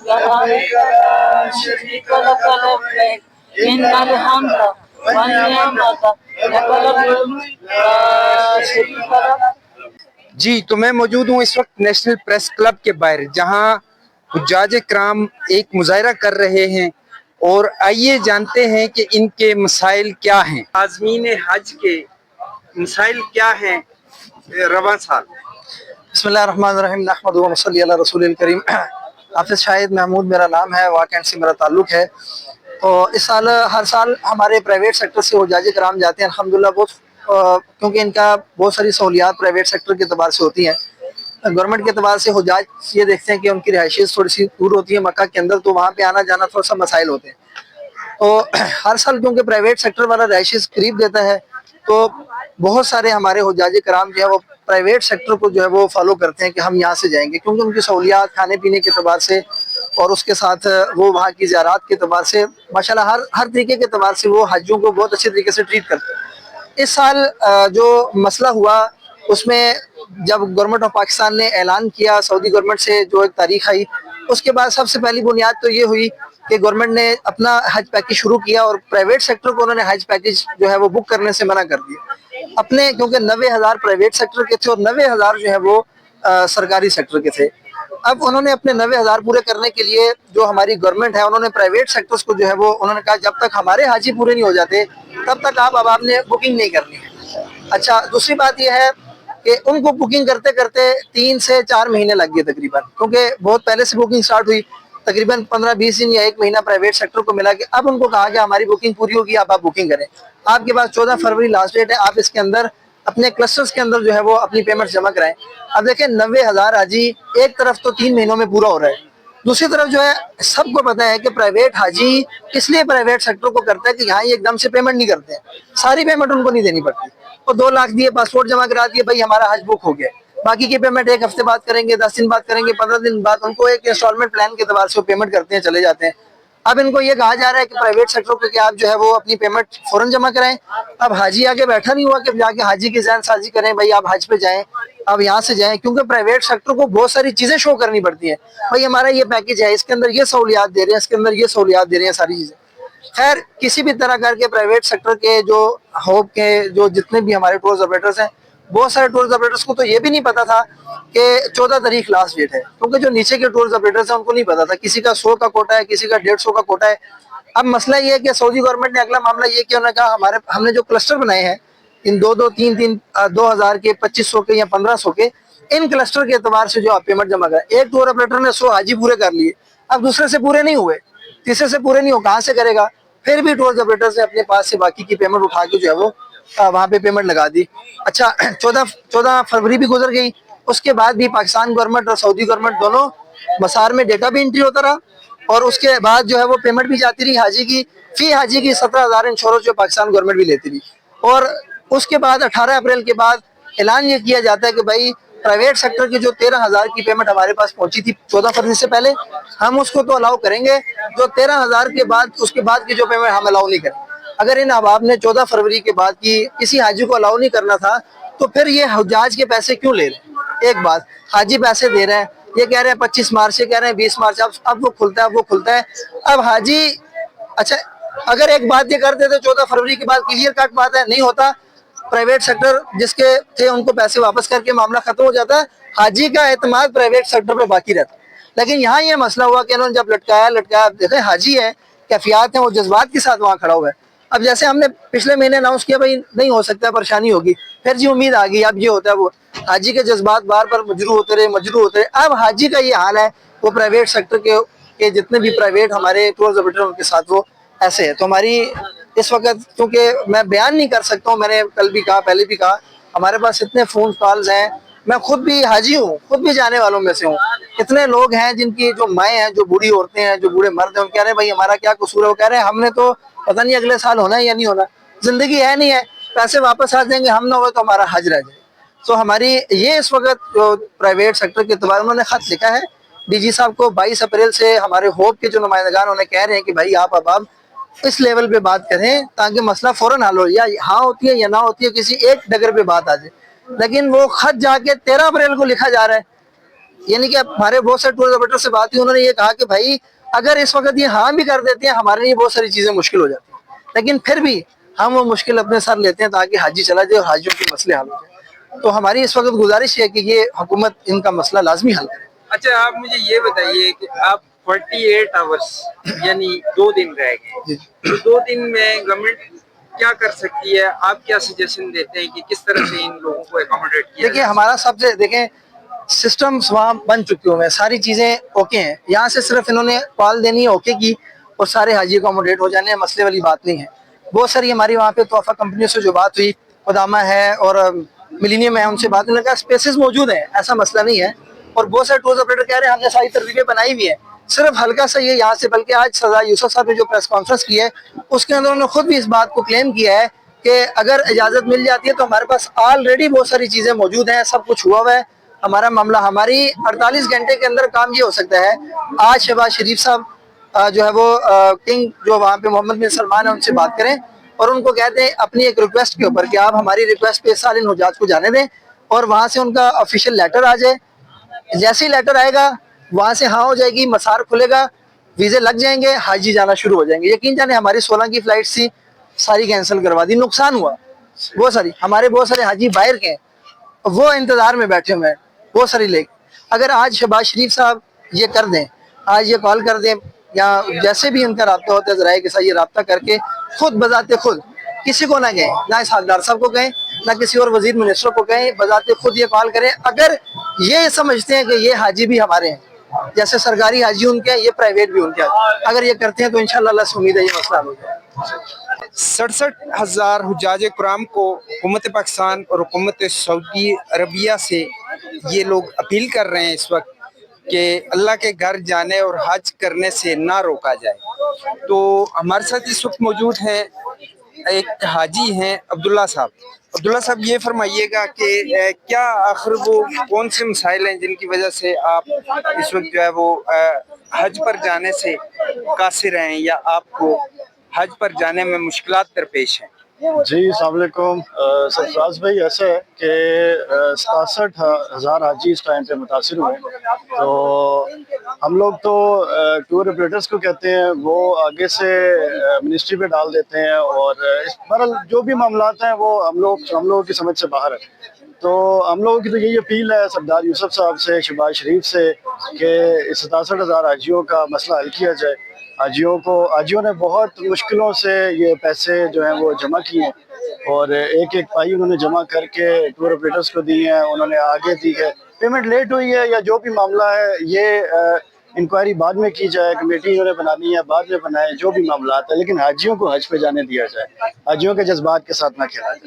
لبيك لا شريك لك لبيك إن الحمد والنعمة لك الملك لا شريك لك. جی تو میں موجود ہوں اس وقت نیشنل پریس کلب کے باہر، جہاں حجاج کرام ایک مظاہرہ کر رہے ہیں، اور آئیے جانتے ہیں کہ ان کے مسائل کیا ہیں، عازمین حج کے مسائل کیا ہیں رواں سال. بسم اللہ الرحمن الرحیم، نحمدہ و نصلی علی رسول الکریم. حافظ شاہد محمود میرا نام ہے، واقعہ سے میرا تعلق ہے. تو اس سال ہر سال ہمارے پرائیویٹ سیکٹر سے حجاج کرام جاتے ہیں الحمدللہ. کیونکہ ان کا بہت ساری سہولیات پرائیویٹ سیکٹر کے اعتبار سے ہوتی ہیں. گورنمنٹ کے اعتبار سے حجاج یہ دیکھتے ہیں کہ ان کی رہائشیں تھوڑی سی دور ہوتی ہیں مکہ کے اندر، تو وہاں پہ آنا جانا تھوڑا سا مسائل ہوتے ہیں. تو ہر سال کیونکہ پرائیویٹ سیکٹر والا رہائشیں قریب دیتا ہے، تو بہت سارے ہمارے حجاج کرام جو ہے وہ پرائیویٹ سیکٹر کو جو ہے وہ فالو کرتے ہیں کہ ہم یہاں سے جائیں گے، کیونکہ ان کی سہولیات کھانے پینے کے اعتبار سے اور اس کے ساتھ وہ وہاں کی زیارات کے اعتبار سے ماشاءاللہ ہر طریقے کے اعتبار سے وہ حجوں کو بہت اچھے طریقے سے ٹریٹ کرتے ہیں. اس سال جو مسئلہ ہوا اس میں جب گورنمنٹ آف پاکستان نے اعلان کیا، سعودی گورنمنٹ سے جو ایک تاریخ آئی، اس کے بعد سب سے پہلی بنیاد تو یہ ہوئی کہ گورنمنٹ نے اپنا حج پیکج شروع کیا، اور پرائیویٹ سیکٹر کو انہوں نے حج پیکج جو ہے وہ بک کرنے سے منع کر دیا اپنے، کیونکہ 90,000 پرائیویٹ سیکٹر کے تھے اور 90,000 جو ہے وہ سرکاری سیکٹر کے تھے. اب انہوں نے اپنے 90,000 پورے کرنے کے لیے جو ہماری گورنمنٹ ہے انہوں نے پرائیویٹ سیکٹرز کو جو ہے وہ انہوں نے کہا جب تک ہمارے حاجی پورے نہیں ہو جاتے تب تک آپ نے بکنگ نہیں کرنی ہے. اچھا، دوسری بات یہ ہے کہ ان کو بکنگ کرتے کرتے 3 سے 4 مہینے لگ گئے تقریباً، کیونکہ بہت پہلے سے بکنگ سٹارٹ ہوئی. تقریباً 15-20 دن یا 1 مہینہ پرائیویٹ سیکٹر کو ملا کہ اب ان کو کہا کہ ہماری بکنگ پوری ہوگی، آپ بکنگ کریں. آپ کے پاس 14 فروری لاسٹ ڈیٹ ہے، آپ اس کے اندر اپنے کلسٹرز کے اندر جو ہے وہ اپنی پیمنٹ جمع کرائیں. اب دیکھیں 90,000 حاجی ایک طرف تو 3 مہینوں میں پورا ہو رہا ہے، دوسری طرف جو ہے سب کو پتہ ہے کہ پرائیویٹ حاجی اس لیے پرائیویٹ سیکٹر کو کرتا ہے کہ یہاں یہ ایک دم سے پیمنٹ نہیں کرتے ہیں، ساری پیمنٹ ان کو نہیں دینی پڑتی. اور 2 لاکھ دیے، پاسپورٹ جمع کرا دیے، بھائی ہمارا حج بک ہو گیا. باقی کی پیمنٹ 1 ہفتے بعد کریں گے، 10 دن بعد کریں گے، 15 دن بعد. ان کو ایک انسٹالمنٹ پلان کے اعتبار سے وہ پیمنٹ کرتے ہیں، چلے جاتے ہیں. اب ان کو یہ کہا جا رہا ہے کہ پرائیویٹ سیکٹر کو کہ آپ جو ہے وہ اپنی پیمنٹ فوراً جمع کرائیں. اب حاجی آگے بیٹھا نہیں ہوا کہ جا کے حاجی کی ذہن سازی کریں بھائی آپ حج پہ جائیں، آپ یہاں سے جائیں، کیونکہ پرائیویٹ سیکٹر کو بہت ساری چیزیں شو کرنی پڑتی ہیں. بھائی ہمارا یہ پیکج ہے، اس کے اندر یہ سہولیات دے رہے ہیں، اس کے اندر یہ سہولیات دے رہے ہیں، ساری چیزیں. خیر کسی بھی طرح کر کے پرائیویٹ سیکٹر کے جو ہوپ کے جو جتنے بھی ہمارے ٹورز آپریٹرز ہیں، بہت سارے ٹورز آپریٹرز کو تو یہ بھی نہیں پتا تھا کہ 14 تاریخ لاسٹ ڈیٹ ہے، کیونکہ جو نیچے کے ٹورز آپریٹرز ہیں ان کو نہیں پتا تھا. کسی کا 100 کا کوٹا ہے، کسی کا 150 کا کوٹا ہے. اب مسئلہ یہ ہے کہ سعودی گورنمنٹ نے اگلا معاملہ یہ کیا، انہوں نے کہا ہم نے جو کلسٹر بنائے ہیں ان 2,000 کے 2,500 کے یا 1,500 کے، ان کلسٹر کے اعتبار سے جو آپ پیمنٹ جمع کریں. ایک ٹور آپریٹر نے 100 حاجی پورے کر لیے، اب دوسرے سے پورے نہیں ہوئے، تیسرے سے پورے نہیں ہو، کہاں سے کرے گا؟ پھر بھی ٹور آپریٹر نے اپنے پاس سے باقی کی پیمنٹ اٹھا کے جو ہے وہ وہاں پہ پیمنٹ لگا دی. اچھا 14 فروری بھی گزر گئی، اس کے بعد بھی پاکستان گورنمنٹ اور سعودی گورنمنٹ دونوں مسار میں ڈیٹا بھی انٹری ہوتا رہا، اور اس کے بعد جو ہے وہ پیمنٹ بھی جاتی رہی حاجی کی. فی حاجی کی 17,000 انشورنس جو پاکستان گورنمنٹ بھی لیتی رہی. اور اس کے بعد 18 اپریل کے بعد اعلان یہ کیا جاتا ہے کہ بھائی پرائیویٹ سیکٹر کی جو 13,000 کی پیمنٹ ہمارے پاس پہنچی تھی 14 فروری سے پہلے، ہم اس کو تو الاؤ کریں گے، جو 13,000 کے بعد اس کے بعد کی جو پیمنٹ ہم الاؤ نہیں کریں. اگر ان احباب نے 14 فروری کے بعد کی کسی حاجی کو الاؤ نہیں کرنا تھا تو پھر یہ حجاج کے پیسے کیوں لے رہے ہیں؟ ایک بات، حاجی پیسے دے رہے ہیں، یہ کہہ رہے ہیں 25 مارچ سے کہہ رہے ہیں 20 مارچ، اب وہ کھلتا ہے وہ کھلتا ہے. اب حاجی اچھا اگر ایک بات یہ کرتے تھے 14 فروری کے بعد کلیئر کٹ بات ہے نہیں ہوتا، پرائیویٹ سیکٹر جس کے تھے ان کو پیسے واپس کر کے معاملہ ختم ہو جاتا ہے، حاجی کا اعتماد پرائیویٹ سیکٹر پہ باقی رہتا. لیکن یہاں یہ مسئلہ ہوا کہ انہوں نے جب لٹکایا دیکھیں حاجی ہے، کیفیات ہیں، وہ جذبات کے ساتھ وہاں کھڑا ہوا ہے. اب جیسے ہم نے پچھلے مہینے اناؤنس کیا بھائی نہیں ہو سکتا، پریشانی ہوگی، پھر جی امید آ گئی، اب یہ ہوتا ہے وہ حاجی کے جذبات بار بار مجروح ہوتے رہے. اب حاجی کا یہ حال ہے، وہ پرائیویٹ سیکٹر کے جتنے بھی پرائیویٹ ہمارے ٹورز آپریٹر ان کے ساتھ وہ ایسے ہے. تو ہماری اس وقت کیونکہ میں بیان نہیں کر سکتا ہوں، میں نے کل بھی کہا پہلے بھی کہا، ہمارے پاس اتنے فون کالز ہیں، میں خود بھی حاجی ہوں، خود بھی جانے والوں میں سے ہوں. اتنے لوگ ہیں جن کی جو مائیں ہیں، جو بوڑھی عورتیں ہیں، جو بوڑھے مرد ہیں، وہ کہہ رہے ہیں بھائی ہمارا کیا قصور ہے؟ وہ کہہ رہے ہیں ہم نے تو پتہ نہیں اگلے سال ہونا ہے یا نہیں ہونا، زندگی ہے نہیں ہے، پیسے واپس آ جائیں گے، ہم نہ ہوئے تو ہمارا حج رہ جائے. تو ہماری یہ اس وقت جو پرائیویٹ سیکٹر کے اعتبار انہوں نے خط لکھا ہے ڈی جی صاحب کو. 22 اپریل سے ہمارے ہوپ کے جو نمائندگان انہیں کہہ رہے ہیں کہ بھائی آپ اس لیول پہ بات کریں تاکہ مسئلہ فوراً حل ہو، یا ہاں ہوتی ہے یا نہ ہوتی ہے، کسی ایک ڈگر پہ بات آ جائے. لیکن وہ خط جا کے 13 اپریل کو لکھا جا رہا ہے، یعنی کہ ہمارے بہت سارے ٹور آپریٹر سے بات ہوئی, انہوں نے یہ کہا کہ بھائی اگر اس وقت یہ ہاں بھی کر دیتے ہیں ہمارے لیے بہت ساری چیزیں مشکل ہو جاتی ہیں, لیکن پھر بھی ہم وہ مشکل اپنے ساتھ لیتے ہیں تاکہ حاجی چلا جائے اور حاجیوں کے مسئلے حل ہو جائے. تو ہماری اس وقت گزارش ہے کہ یہ حکومت ان کا مسئلہ لازمی حل کرے. اچھا آپ مجھے یہ بتائیے کہ آپ 48 آورس یعنی 2 دن رہ گئے, تو 2 دن میں گورنمنٹ کیا کر سکتی ہے, آپ کیا سجیشن دیتے ہیں کہ کس طرح سے ان لوگوں کو اکوموڈیٹ کیا دیکھیے ہمارا سب سے دیکھیں سسٹمز وہاں بن چکے ہوئے ہیں, ساری چیزیں اوکے ہیں, یہاں سے صرف انہوں نے کال دینی ہے اوکے کی اور سارے حاجی اکوموڈیٹ ہو جانے ہیں, مسئلے والی بات نہیں ہے. بہت ساری ہماری وہاں پہ تحفہ کمپنیوں سے جو بات ہوئی, قدامہ ہے اور ملینیم ہے, ان سے بات ہونے کا اسپیسز موجود ہیں, ایسا مسئلہ نہیں ہے. اور بہت سارے ٹور آپریٹر کہہ رہے ہیں ہم نے ساری ترتیبیں بنائی ہوئی ہیں, صرف ہلکا سا یہ یہاں سے, بلکہ آج سزا یوسف صاحب نے جو پریس کانفرنس کی ہے اس کے اندر انہوں نے خود بھی اس بات کو کلیم کیا ہے کہ اگر اجازت مل جاتی ہے تو ہمارے پاس آلریڈی بہت ساری چیزیں موجود ہیں, سب کچھ ہوا ہوا ہے. ہمارا معاملہ ہماری 48 گھنٹے کے اندر کام یہ ہو سکتا ہے. آج شہباز شریف صاحب جو ہے وہ کنگ جو وہاں پہ محمد بن سلمان ہیں ان سے بات کریں اور ان کو کہتے ہیں اپنی ایک ریکویسٹ کے اوپر کہ آپ ہماری ریکویسٹ پہ اس سال ان حجاج کو جانے دیں, اور وہاں سے ان کا آفیشیل لیٹر آ جائے. جیسے ہی لیٹر آئے گا وہاں سے ہاں ہو جائے گی, مسار کھلے گا, ویزے لگ جائیں گے, حاجی جانا شروع ہو جائیں گے. یقین جانے ہماری 16 کی فلائٹ تھی, ساری کینسل کروا دی, نقصان ہوا بہت ساری. ہمارے بہت سارے حاجی باہر کے ہیں, وہ انتظار میں بیٹھے ہوئے ہیں بہت ساری لے. اگر آج شہباز شریف صاحب یہ کر دیں, آج یہ کال کر دیں یا جیسے بھی ان کا رابطہ ہوتا ہے ذرائع کے ساتھ یہ رابطہ کر کے خود بذات خود کسی کو نہ کہیں, نہ اس حقدار صاحب کو کہیں, نہ کسی اور وزیر منسٹر کو کہیں, بذات خود یہ کال کریں. اگر یہ سمجھتے ہیں کہ یہ حاجی بھی ہمارے ہیں, جیسے سرکاری حاجی ان کے ہیں یہ پرائیویٹ بھی ان کے ہیں, اگر یہ کرتے ہیں تو انشاءاللہ اللہ سے امید ہے یہ مسئلہ حل ہو جائے. 67,000 حجاج کرام کو حکومت پاکستان اور حکومت سعودی عربیہ سے یہ لوگ اپیل کر رہے ہیں اس وقت کہ اللہ کے گھر جانے اور حج کرنے سے نہ روکا جائے. تو ہمارے ساتھ اس وقت موجود ہیں ایک حاجی ہیں عبداللہ صاحب. عبداللہ صاحب یہ فرمائیے گا کہ کیا آخر وہ کون سے مسائل ہیں جن کی وجہ سے آپ اس وقت جو ہے وہ حج پر جانے سے قاصر ہیں یا آپ کو حج پر جانے میں مشکلات درپیش ہیں؟ جی السلام علیکم. سرفراز بھائی ایسا ہے کہ 67,000 حاجی اس ٹائم پہ متاثر ہوئے, تو ہم لوگ تو ٹور آپریٹرس کو کہتے ہیں وہ آگے سے منسٹری پہ ڈال دیتے ہیں, اور بہرحال جو بھی معاملات ہیں وہ ہم لوگوں کی سمجھ سے باہر ہے. تو ہم لوگوں کی تو یہی اپیل ہے سردار یوسف صاحب سے, شہباز شریف سے, کہ 67,000 حاجیوں کا مسئلہ حل کیا جائے. حاجیوں نے بہت مشکلوں سے یہ پیسے جو ہیں وہ جمع کیے ہیں, اور ایک ایک پائی انہوں نے جمع کر کے ٹور آپریٹرس کو دی ہیں, انہوں نے آگے دی ہے. پیمنٹ لیٹ ہوئی ہے یا جو بھی معاملہ ہے یہ انکوائری بعد میں کی جائے, کمیٹی انہوں نے بنانی ہے بعد میں بنائے, جو بھی معاملات ہیں, لیکن حاجیوں کو حج پہ جانے دیا جائے, حاجیوں کے جذبات کے ساتھ نہ کھیلا جائے.